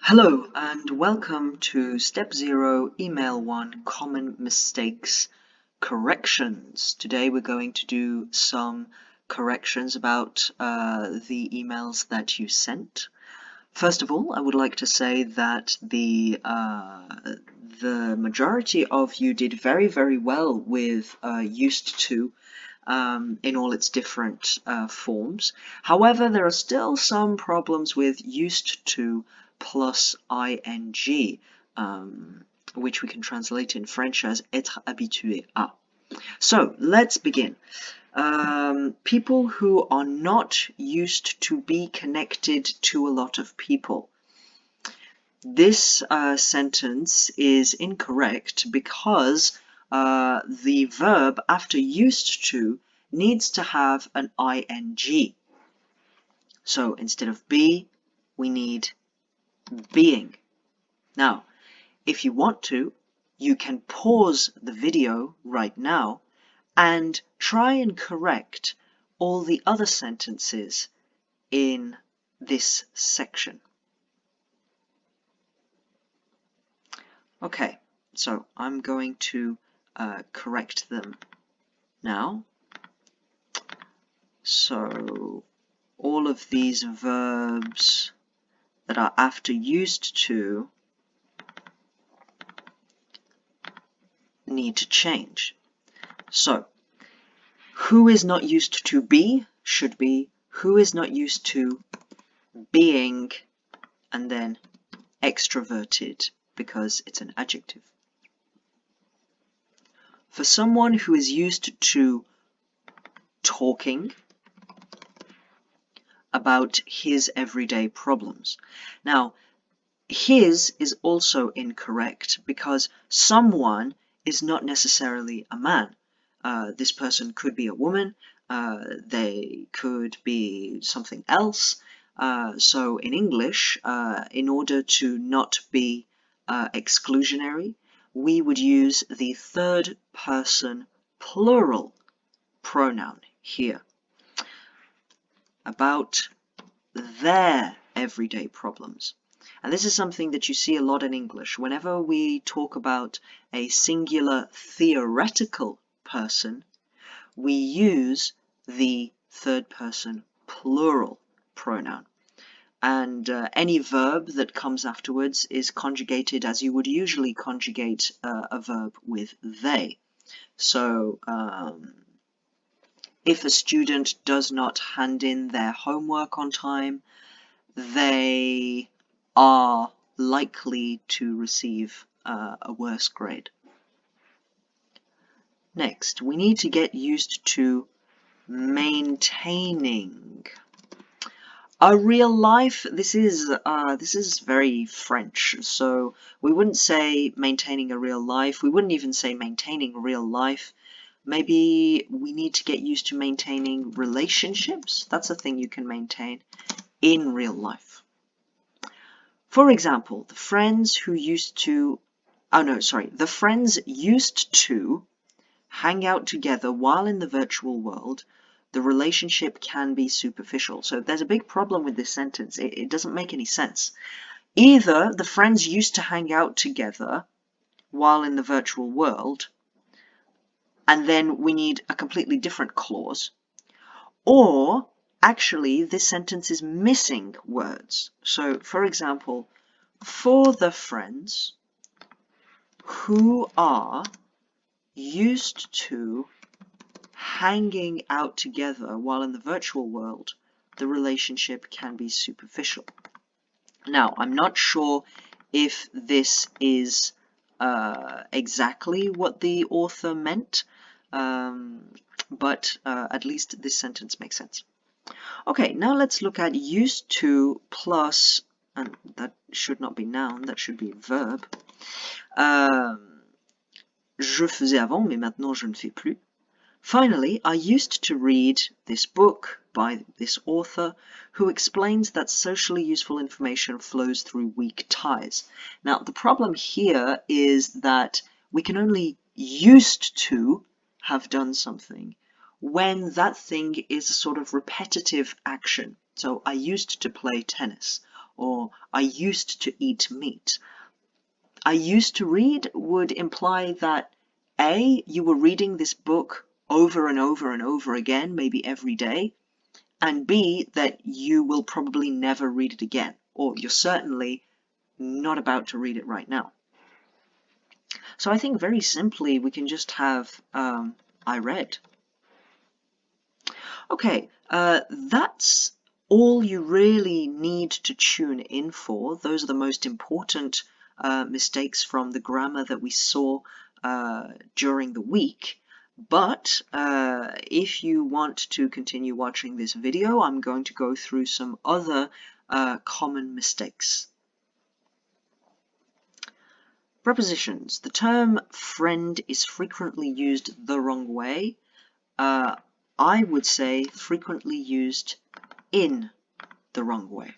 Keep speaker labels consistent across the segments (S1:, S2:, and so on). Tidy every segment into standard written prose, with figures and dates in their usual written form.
S1: Hello and welcome to Step 0 Email 1 Common Mistakes Corrections. Today we're going to do some corrections about the emails that you sent. First of all, I would like to say that the majority of you did very well with used to in all its different forms. However, there are still some problems with used to plus ing, which we can translate in French as être habitué à. So let's begin. People who are not used to be connected to a lot of people. This sentence is incorrect because the verb after used to needs to have an ing. So instead of be, we need being. Now, if you want to, you can pause the video right now and try and correct all the other sentences in this section. Okay, so I'm going to correct them now. So all of these verbs that are after used to need to change. So who is not used to be should be who is not used to being, and then extroverted because it's an adjective. For someone who is used to talking about his everyday problems. Now, his is also incorrect because someone is not necessarily a man. This person could be a woman, they could be something else. So in English, in order to not be exclusionary, we would use the third person plural pronoun here about their everyday problems. And this is something that you see a lot in English. Whenever we talk about a singular theoretical person, we use the third person plural pronoun. And any verb that comes afterwards is conjugated as you would usually conjugate a verb with they. So if a student does not hand in their homework on time, they are likely to receive a worse grade. Next, we need to get used to maintaining. A real life, this is very French, so we wouldn't say maintaining a real life, we wouldn't even say maintaining real life. Maybe we need to get used to maintaining relationships. That's a thing you can maintain in real life. For example, the friends used to hang out together while in the virtual world. The relationship can be superficial. So there's a big problem with this sentence. It doesn't make any sense. Either the friends used to hang out together while in the virtual world, and then we need a completely different clause, or actually this sentence is missing words. So for example, for the friends who are used to hanging out together while in the virtual world, the relationship can be superficial. Now, I'm not sure if this is exactly what the author meant, but at least this sentence makes sense. Okay, now let's look at used to plus, and that should not be noun, that should be verb. Je faisais avant, mais maintenant je ne fais plus. Finally, I used to read this book by this author who explains that socially useful information flows through weak ties. Now, the problem here is that we can only used to have done something when that thing is a sort of repetitive action. So I used to play tennis, or I used to eat meat. I used to read would imply that A, you were reading this book over and over and over again, maybe every day, and B, that you will probably never read it again, or you're certainly not about to read it right now. So I think very simply we can just have I read. Okay, that's all you really need to tune in for. Those are the most important mistakes from the grammar that we saw during the week. But if you want to continue watching this video, I'm going to go through some other common mistakes. Prepositions. The term friend is frequently used the wrong way. I would say frequently used in the wrong way.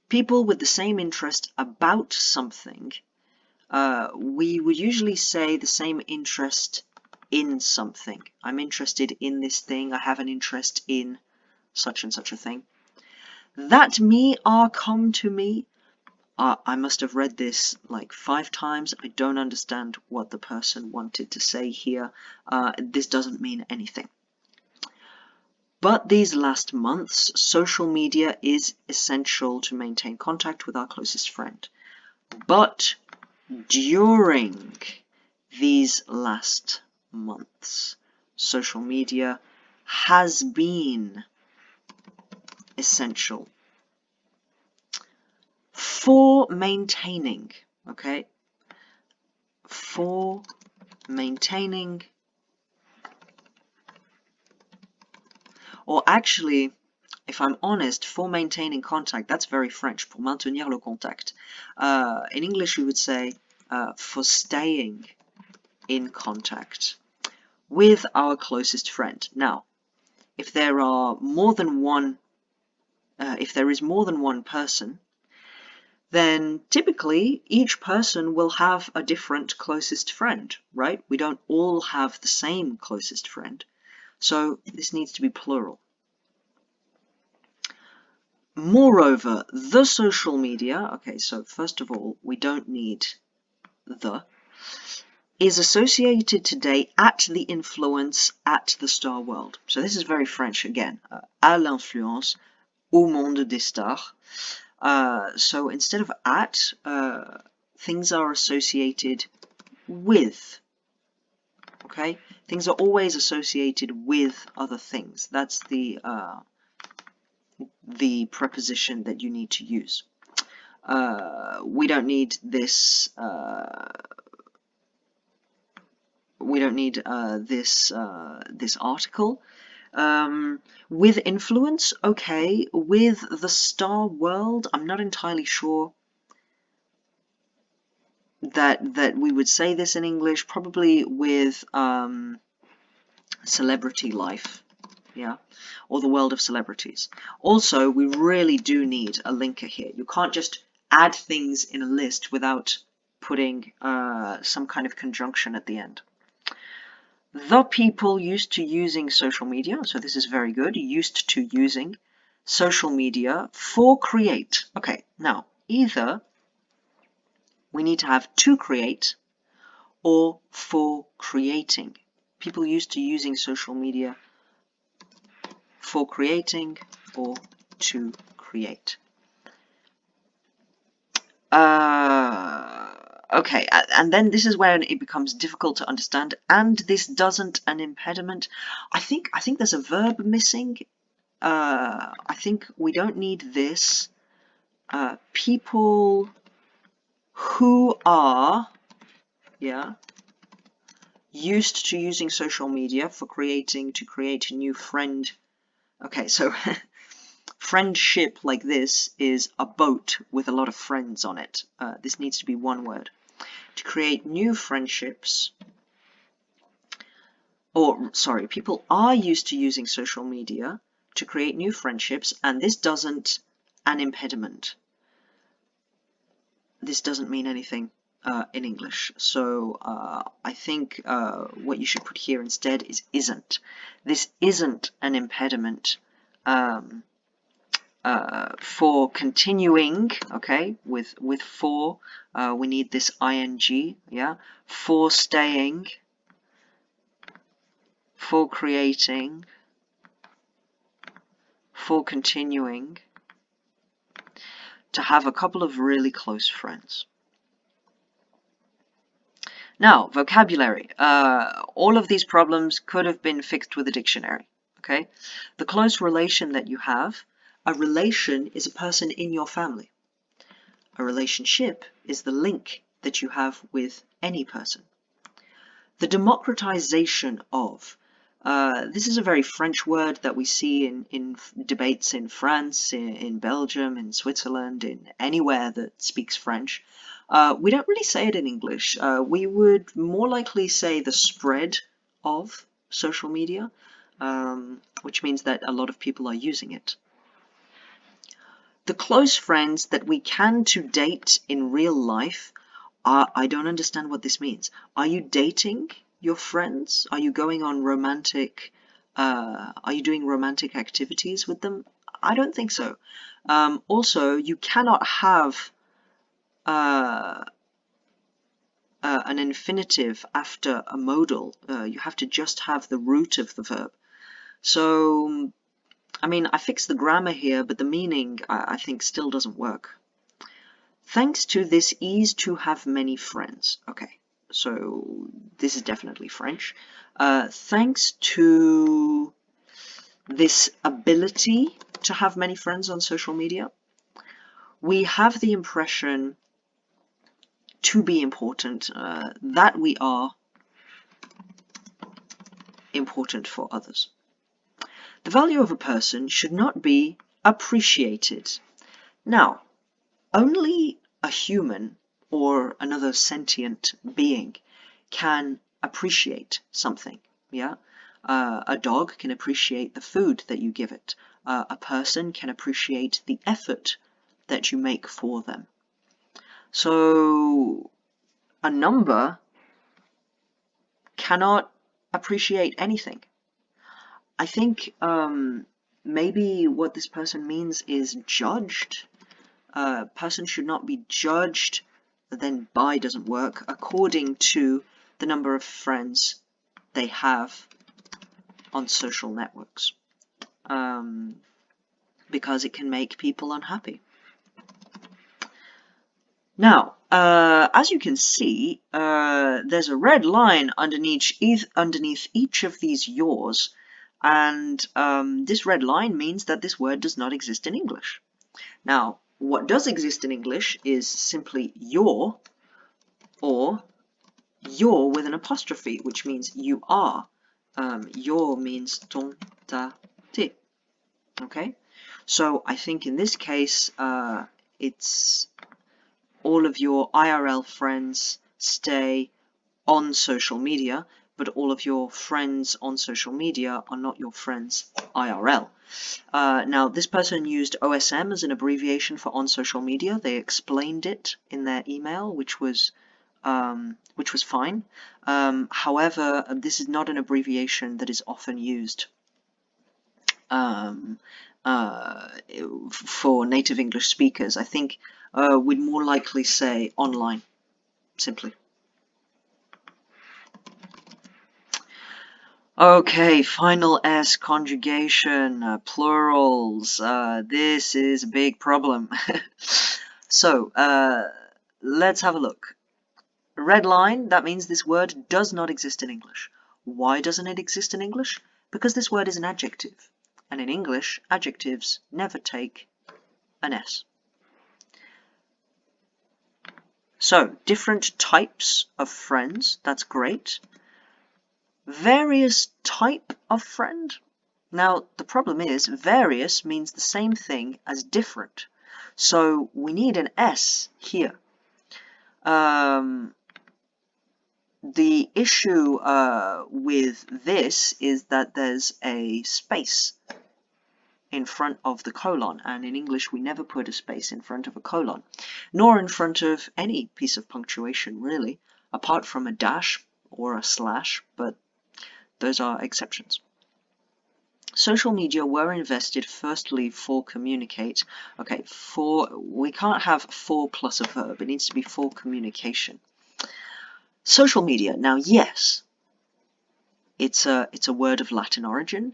S1: People with the same interest about something, we would usually say the same interest in something. I'm interested in this thing, I have an interest in such and such a thing. That me are come to me. I must have read this like 5 times. I don't understand what the person wanted to say here. This doesn't mean anything. But these last months, social media is essential to maintain contact with our closest friend. But during these last months, social media has been essential for maintaining, okay? For maintaining, or actually, if I'm honest, for maintaining contact, that's very French, pour maintenir le contact. In English, we would say for staying in contact with our closest friend. Now, if there are more than one, if there is more than one person, then typically each person will have a different closest friend, right? We don't all have the same closest friend, so this needs to be plural. Moreover, the social media, okay, so first of all, we don't need the, is associated today at the influence at the star world. So this is very French again, à l'influence, au monde des stars. So instead of at, things are associated with, okay? Things are always associated with other things. That's the preposition that you need to use. We don't need this. We don't need this article. With influence, okay. With the star world, I'm not entirely sure that we would say this in English. Probably with celebrity life. Yeah, or the world of celebrities. Also, we really do need a linker here. You can't just add things in a list without putting some kind of conjunction at the end. The people used to using social media, so this is very good, used to using social media for create. Okay, now, either we need to have to create or for creating. People used to using social media for creating or to create. Okay, and then this is where it becomes difficult to understand. And this doesn't an impediment. I think there's a verb missing. I think we don't need this. People who are, yeah, used to using social media for creating, to create a new friend. Okay, so friendship like this is a boat with a lot of friends on it. This needs to be one word. To create new friendships, or sorry, people are used to using social media to create new friendships, and this doesn't an impediment. This doesn't mean anything in English. So I think what you should put here instead is isn't. This isn't an impediment For continuing, okay, with for, we need this ing, yeah. For staying, for creating, for continuing, to have a couple of really close friends. Now, vocabulary. All of these problems could have been fixed with a dictionary, okay? The close relation that you have, a relation is a person in your family. A relationship is the link that you have with any person. The democratization of. This is a very French word that we see in debates in France, in Belgium, in Switzerland, in anywhere that speaks French. We don't really say it in English. We would more likely say the spread of social media, which means that a lot of people are using it. The close friends that we can to date in real life, I don't understand what this means. Are you dating your friends? Are you going on romantic, are you doing romantic activities with them? I don't think so. Also, you cannot have an infinitive after a modal. You have to just have the root of the verb. So, I mean, I fixed the grammar here, but the meaning, I think, still doesn't work. Thanks to this ease to have many friends. Okay, so this is definitely French. Thanks to this ability to have many friends on social media, we have the impression to be important, that we are important for others. The value of a person should not be appreciated. Now, only a human or another sentient being can appreciate something, yeah? A dog can appreciate the food that you give it. A person can appreciate the effort that you make for them. So, a number cannot appreciate anything. I think maybe what this person means is judged. A person should not be judged, then by doesn't work, according to the number of friends they have on social networks, because it can make people unhappy. Now, as you can see, there's a red line underneath each of these yours, and this red line means that this word does not exist in English. Now, what does exist in English is simply your, or your with an apostrophe, which means you are. Your means ton, ta, te. Okay? So I think in this case, it's all of your IRL friends stay on social media, but all of your friends on social media are not your friends IRL. Now, this person used OSM as an abbreviation for on social media. They explained it in their email, which was fine. However, this is not an abbreviation that is often used for native English speakers. I think we'd more likely say online, simply. Okay, final S conjugation, plurals. This is a big problem. So, let's have a look. Red line, that means this word does not exist in English. Why doesn't it exist in English? Because this word is an adjective. And in English, adjectives never take an S. So, different types of friends, that's great. Various type of friend. Now, the problem is, various means the same thing as different. So, we need an S here. The issue with this is that there's a space in front of the colon, and in English we never put a space in front of a colon, nor in front of any piece of punctuation really, apart from a dash or a slash, but those are exceptions. Social media were invested firstly for communicate. Okay, we can't have for plus a verb. It needs to be for communication. Social media. Now, yes, it's a word of Latin origin.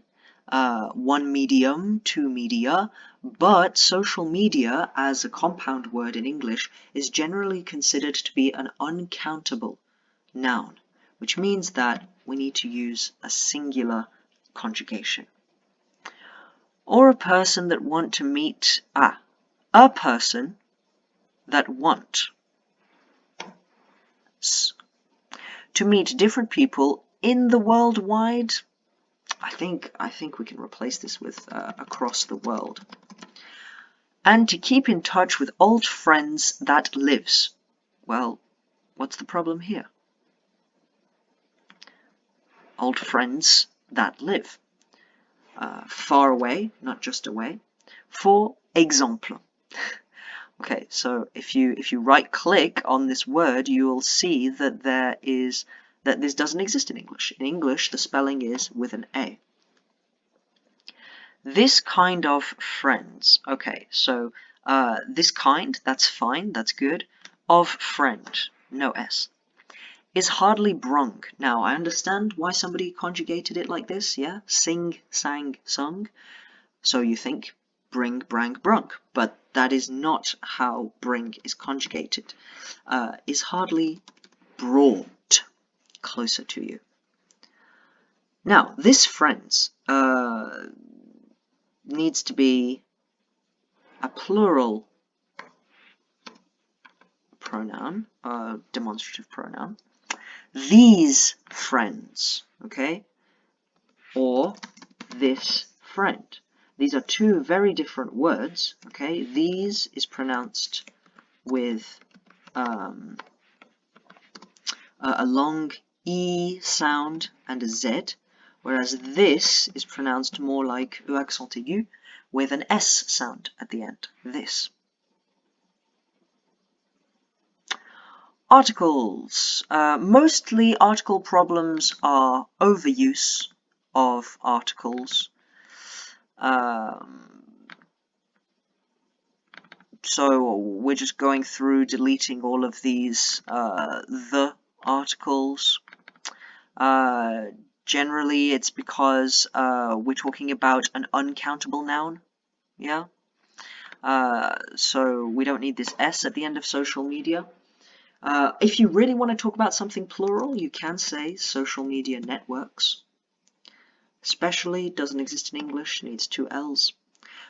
S1: One medium, two media, but social media as a compound word in English is generally considered to be an uncountable noun, which means that we need to use a singular conjugation. Or a person that want to meet, a person that want to meet different people in the world wide. I think we can replace this with across the world. And to keep in touch with old friends that lives. Well, what's the problem here? Old friends that live. Far away, not just away. For exemple. Okay, so if you right-click on this word, you will see that this doesn't exist in English. In English, the spelling is with an A. This kind of friends. Okay, so this kind, that's fine, that's good. Of friend, no S. Is hardly brung. Now, I understand why somebody conjugated it like this, yeah? Sing, sang, sung. So you think bring, brang, brung, but that is not how bring is conjugated. Is hardly brought closer to you. Now, this friends needs to be a plural pronoun, demonstrative pronoun. These friends, okay? Or this friend. These are two very different words, okay? These is pronounced with a long E sound and a Z, whereas this is pronounced more like E accent aigu with an S sound at the end, this. Articles. Mostly article problems are overuse of articles. So we're just going through deleting all of these the articles. Generally it's because we're talking about an uncountable noun, yeah? So we don't need this S at the end of social media. If you really want to talk about something plural, you can say social media networks. Especially doesn't exist in English, needs two L's.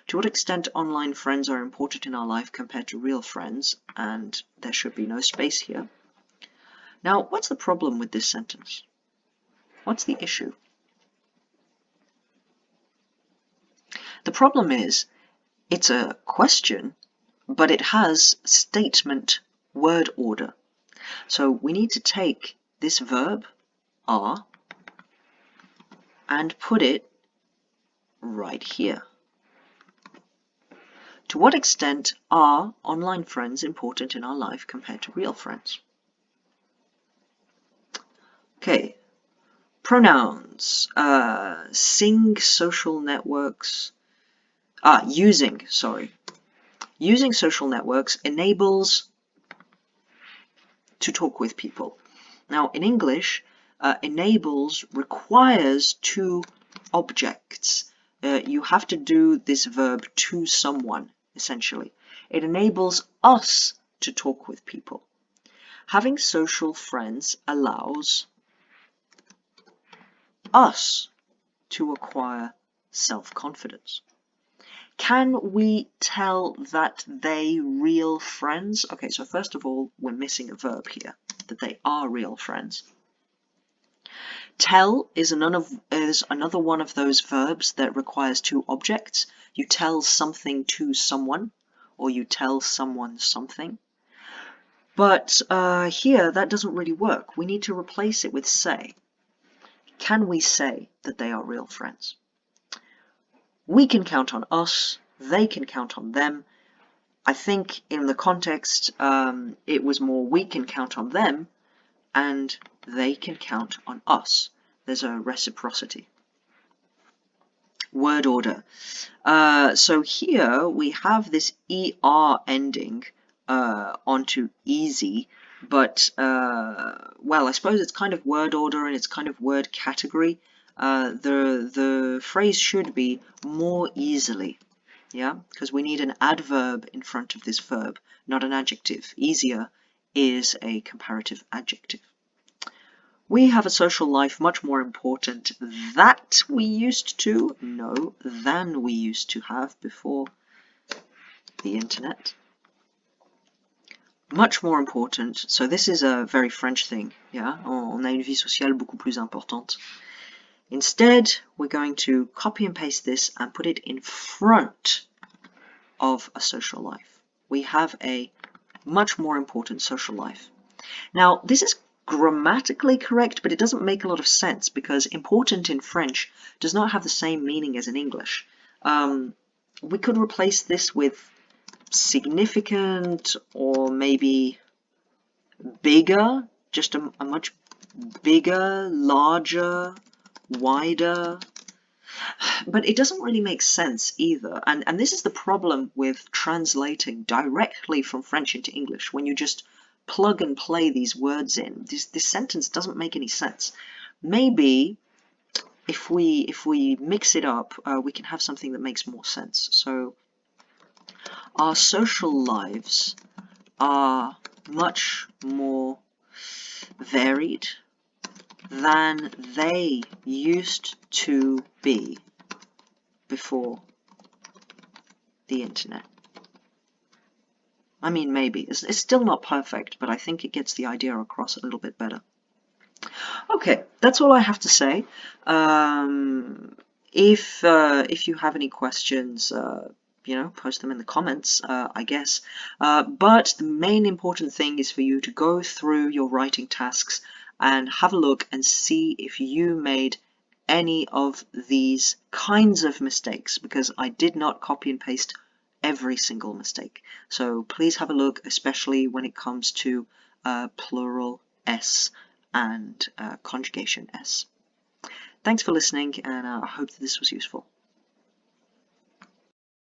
S1: To what extent online friends are important in our life compared to real friends, and there should be no space here. Now, what's the problem with this sentence? What's the issue? The problem is, it's a question, but it has statement word order. So we need to take this verb, are, and put it right here. To what extent are online friends important in our life compared to real friends? Okay, pronouns. Using social networks enables to talk with people. Now, in English, enables requires two objects. You have to do this verb to someone, essentially. It enables us to talk with people. Having social friends allows us to acquire self-confidence. Can we tell that they real friends? Okay, so first of all, we're missing a verb here, that they are real friends. Tell is another one of those verbs that requires two objects. You tell something to someone, or you tell someone something. But here, that doesn't really work. We need to replace it with say. Can we say that they are real friends? We can count on us, they can count on them. I think in the context, it was more we can count on them, and they can count on us. There's a reciprocity. word order. So here we have this ER ending onto easy, but well, I suppose it's kind of word order and it's kind of word category. The phrase should be more easily, yeah, because we need an adverb in front of this verb, not an adjective. Easier is a comparative adjective. We have a social life much more important that we used to, no, than we used to have before the internet. Much more important, so this is a very French thing, yeah, on a une vie sociale beaucoup plus importante. Instead, we're going to copy and paste this and put it in front of a social life. We have a much more important social life. Now, this is grammatically correct, but it doesn't make a lot of sense because important in French does not have the same meaning as in English. We could replace this with significant or maybe bigger, just a much bigger, larger, wider, but it doesn't really make sense either. And this is the problem with translating directly from French into English. When you just plug and play these words in, this sentence doesn't make any sense. Maybe if we mix it up, we can have something that makes more sense. So our social lives are much more varied than they used to be before the internet. I mean, maybe. It's still not perfect, but I think it gets the idea across a little bit better. Okay, that's all I have to say. If you have any questions, you know, post them in the comments, I guess. But the main important thing is for you to go through your writing tasks and have a look and see if you made any of these kinds of mistakes, because I did not copy and paste every single mistake. So please have a look, especially when it comes to plural S and conjugation S. Thanks for listening, and I hope that this was useful.